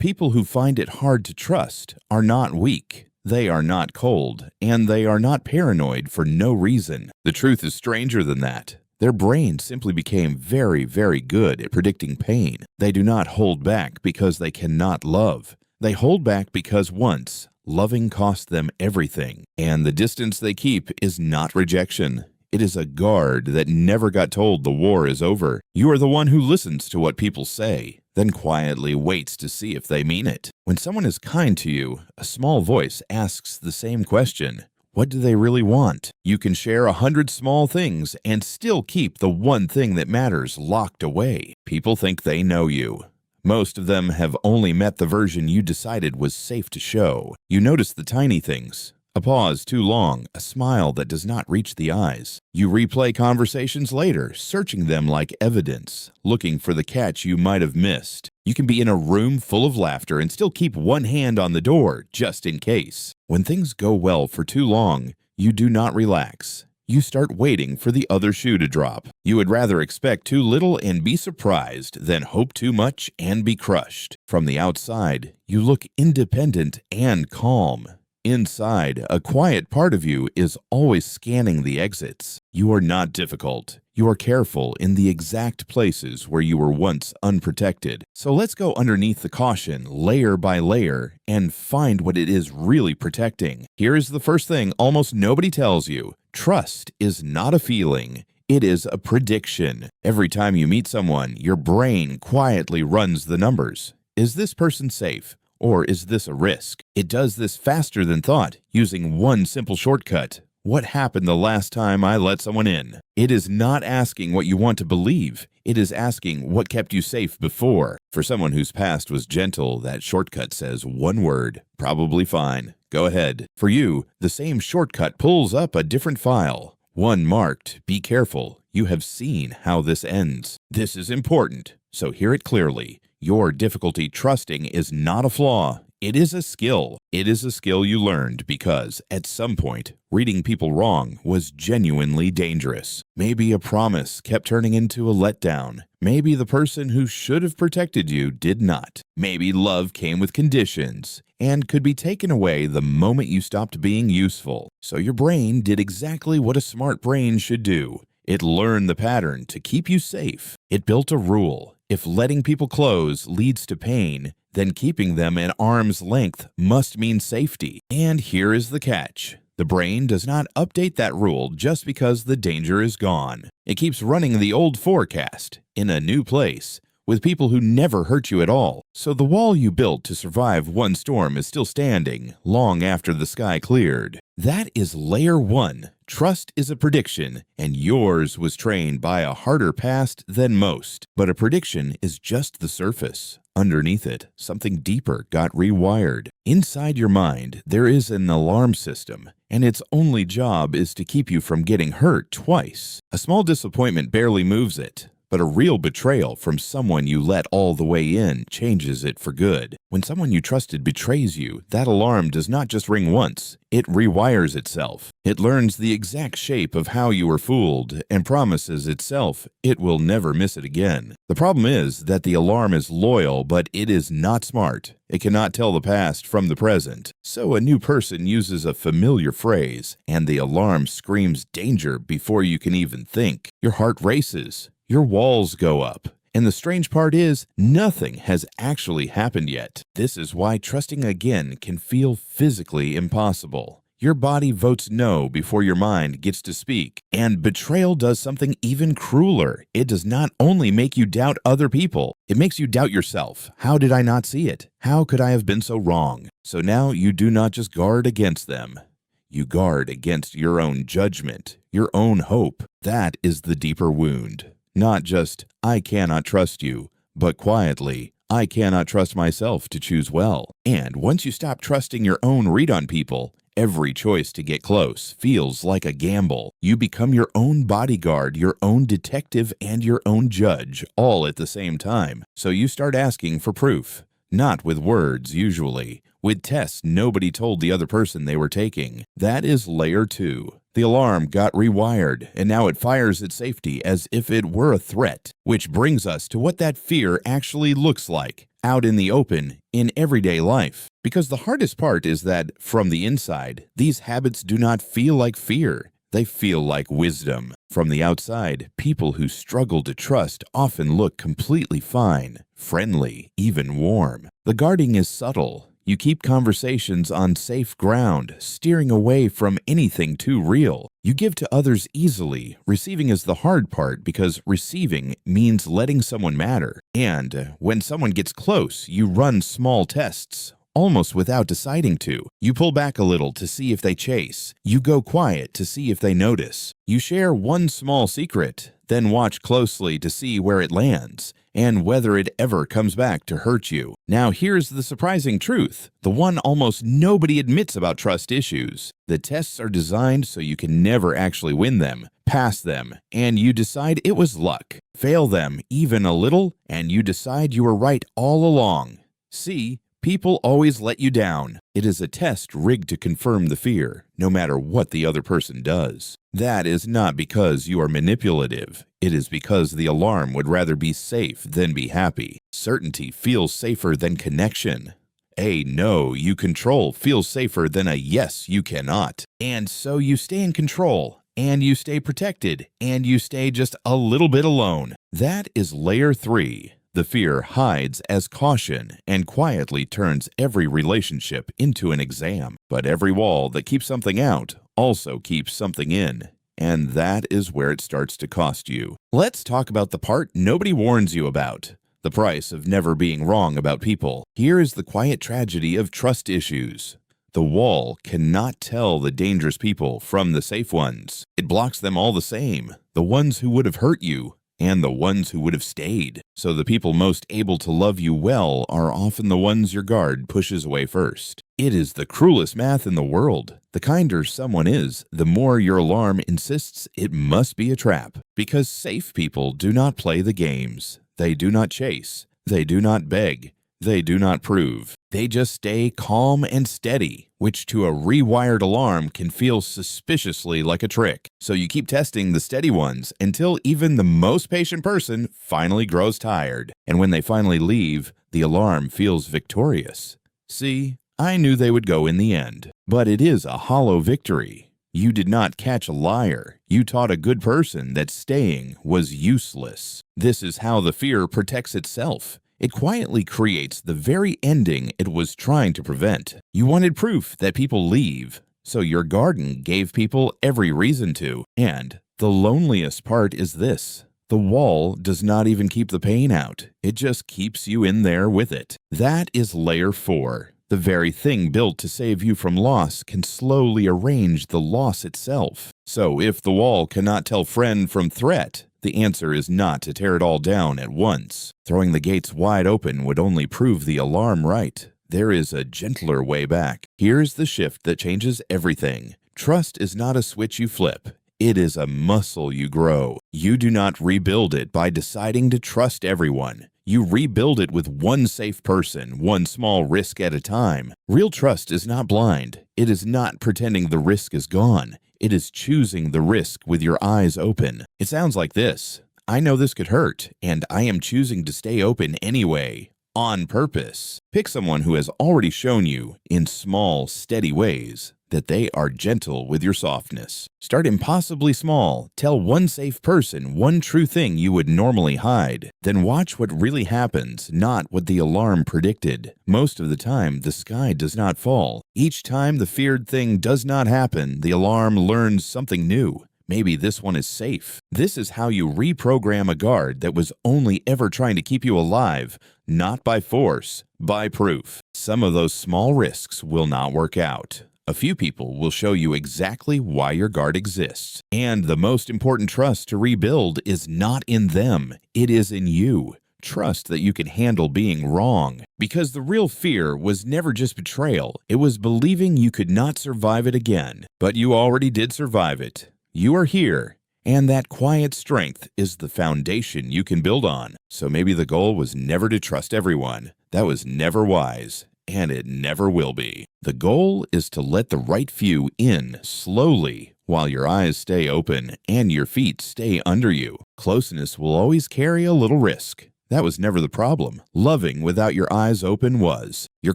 People who find it hard to trust are not weak. They are not cold, and they are not paranoid for no reason. The truth is stranger than that. Their brain simply became very, very good at predicting pain. They do not hold back because they cannot love. They hold back because once, loving cost them everything, and the distance they keep is not rejection. It is a guard that never got told the war is over. You are the one who listens to what people say, then quietly waits to see if they mean it. When someone is kind to you, a small voice asks the same question. What do they really want? You can share 100 small things and still keep the one thing that matters locked away. People think they know you. Most of them have only met the version you decided was safe to show. You notice the tiny things. A pause too long, a smile that does not reach the eyes. You replay conversations later, searching them like evidence, looking for the catch you might have missed. You can be in a room full of laughter and still keep one hand on the door, just in case. When things go well for too long, you do not relax. You start waiting for the other shoe to drop. You would rather expect too little and be surprised than hope too much and be crushed. From the outside, you look independent and calm. Inside, a quiet part of you is always scanning the exits. You are not difficult. You are careful in the exact places where you were once unprotected. So let's go underneath the caution, layer by layer, and find what it is really protecting. Here is the first thing almost nobody tells you. Trust is not a feeling. It is a prediction. Every time you meet someone, your brain quietly runs the numbers. Is this person safe? Or is this a risk? It does this faster than thought, using one simple shortcut. What happened the last time I let someone in? It is not asking what you want to believe. It is asking what kept you safe before. For someone whose past was gentle, that shortcut says one word, probably fine. Go ahead. For you, the same shortcut pulls up a different file. One marked, be careful. You have seen how this ends. This is important, so hear it clearly. Your difficulty trusting is not a flaw. It is a skill. It is a skill you learned because, at some point, reading people wrong was genuinely dangerous. Maybe a promise kept turning into a letdown. Maybe the person who should have protected you did not. Maybe love came with conditions and could be taken away the moment you stopped being useful. So your brain did exactly what a smart brain should do. It learned the pattern to keep you safe. It built a rule. If letting people close leads to pain, then keeping them at arm's length must mean safety. And here is the catch. The brain does not update that rule just because the danger is gone. It keeps running the old forecast in a new place with people who never hurt you at all. So the wall you built to survive one storm is still standing long after the sky cleared. That is layer one. Trust is a prediction, and yours was trained by a harder past than most. But a prediction is just the surface. Underneath it, something deeper got rewired. Inside your mind, there is an alarm system, and its only job is to keep you from getting hurt twice. A small disappointment barely moves it. But a real betrayal from someone you let all the way in changes it for good. When someone you trusted betrays you, that alarm does not just ring once. It rewires itself. It learns the exact shape of how you were fooled and promises itself it will never miss it again. The problem is that the alarm is loyal, but it is not smart. It cannot tell the past from the present. So a new person uses a familiar phrase, and the alarm screams danger before you can even think. Your heart races. Your walls go up. And the strange part is, nothing has actually happened yet. This is why trusting again can feel physically impossible. Your body votes no before your mind gets to speak. And betrayal does something even crueler. It does not only make you doubt other people, it makes you doubt yourself. How did I not see it? How could I have been so wrong? So now you do not just guard against them. You guard against your own judgment, your own hope. That is the deeper wound. Not just, I cannot trust you, but quietly, I cannot trust myself to choose well. And once you stop trusting your own read on people, every choice to get close feels like a gamble. You become your own bodyguard, your own detective, and your own judge, all at the same time. So you start asking for proof. Not with words, usually. With tests nobody told the other person they were taking. That is layer 2. The alarm got rewired, and now it fires at safety as if it were a threat. Which brings us to what that fear actually looks like. out in the open, in everyday life. Because the hardest part is that, from the inside, these habits do not feel like fear. They feel like wisdom. From the outside, people who struggle to trust often look completely fine, friendly, even warm. The guarding is subtle. You keep conversations on safe ground, steering away from anything too real. You give to others easily. Receiving is the hard part because receiving means letting someone matter. And when someone gets close, you run small tests. Almost without deciding to. You pull back a little to see if they chase. You go quiet to see if they notice. You share one small secret, then watch closely to see where it lands and whether it ever comes back to hurt you. Now here's the surprising truth, the one almost nobody admits about trust issues. The tests are designed so you can never actually win them, pass them, and you decide it was luck. Fail them even a little, and you decide you were right all along. See? People always let you down. It is a test rigged to confirm the fear, no matter what the other person does. That is not because you are manipulative. It is because the alarm would rather be safe than be happy. Certainty feels safer than connection. A no you control feels safer than a yes you cannot. And so you stay in control, and you stay protected, and you stay just a little bit alone. That is layer 3. The fear hides as caution and quietly turns every relationship into an exam. But every wall that keeps something out also keeps something in. And that is where it starts to cost you. Let's talk about the part nobody warns you about. The price of never being wrong about people. Here is the quiet tragedy of trust issues. The wall cannot tell the dangerous people from the safe ones. It blocks them all the same. The ones who would have hurt you and the ones who would have stayed. So the people most able to love you well are often the ones your guard pushes away first. It is the cruelest math in the world. The kinder someone is, the more your alarm insists it must be a trap. Because safe people do not play the games. They do not chase. They do not beg. They do not prove. They just stay calm and steady, which to a rewired alarm can feel suspiciously like a trick. So you keep testing the steady ones until even the most patient person finally grows tired. And when they finally leave, the alarm feels victorious. See, I knew they would go in the end. But it is a hollow victory. You did not catch a liar. You taught a good person that staying was useless. This is how the fear protects itself. It quietly creates the very ending it was trying to prevent. You wanted proof that people leave, so your garden gave people every reason to. And the loneliest part is this. The wall does not even keep the pain out. It just keeps you in there with it. That is layer 4. The very thing built to save you from loss can slowly arrange the loss itself. So if the wall cannot tell friend from threat, the answer is not to tear it all down at once. Throwing the gates wide open would only prove the alarm right. There is a gentler way back. Here's the shift that changes everything. Trust is not a switch you flip. It is a muscle you grow. You do not rebuild it by deciding to trust everyone. You rebuild it with one safe person, one small risk at a time. Real trust is not blind. It is not pretending the risk is gone. It is choosing the risk with your eyes open. It sounds like this. I know this could hurt, and I am choosing to stay open anyway, on purpose. Pick someone who has already shown you, in small, steady ways, that they are gentle with your softness. Start impossibly small. Tell one safe person one true thing you would normally hide. Then watch what really happens, not what the alarm predicted. Most of the time, the sky does not fall. Each time the feared thing does not happen, the alarm learns something new. Maybe this one is safe. This is how you reprogram a guard that was only ever trying to keep you alive, not by force, by proof. Some of those small risks will not work out. A few people will show you exactly why your guard exists. And the most important trust to rebuild is not in them, it is in you. Trust that you can handle being wrong. Because the real fear was never just betrayal, it was believing you could not survive it again. But you already did survive it. You are here, and that quiet strength is the foundation you can build on. So maybe the goal was never to trust everyone. That was never wise. And it never will be. The goal is to let the right few in slowly while your eyes stay open and your feet stay under you. Closeness will always carry a little risk. That was never the problem. Loving without your eyes open was. Your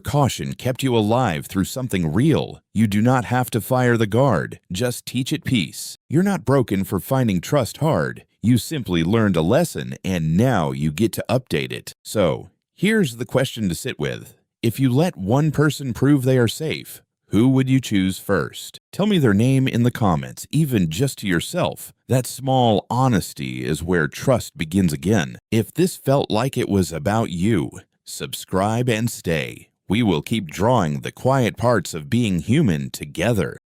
caution kept you alive through something real. You do not have to fire the guard. Just teach it peace. You're not broken for finding trust hard. You simply learned a lesson, and now you get to update it. So, here's the question to sit with. If you let one person prove they are safe, who would you choose first? Tell me their name in the comments, even just to yourself. That small honesty is where trust begins again. If this felt like it was about you, subscribe and stay. We will keep drawing the quiet parts of being human together.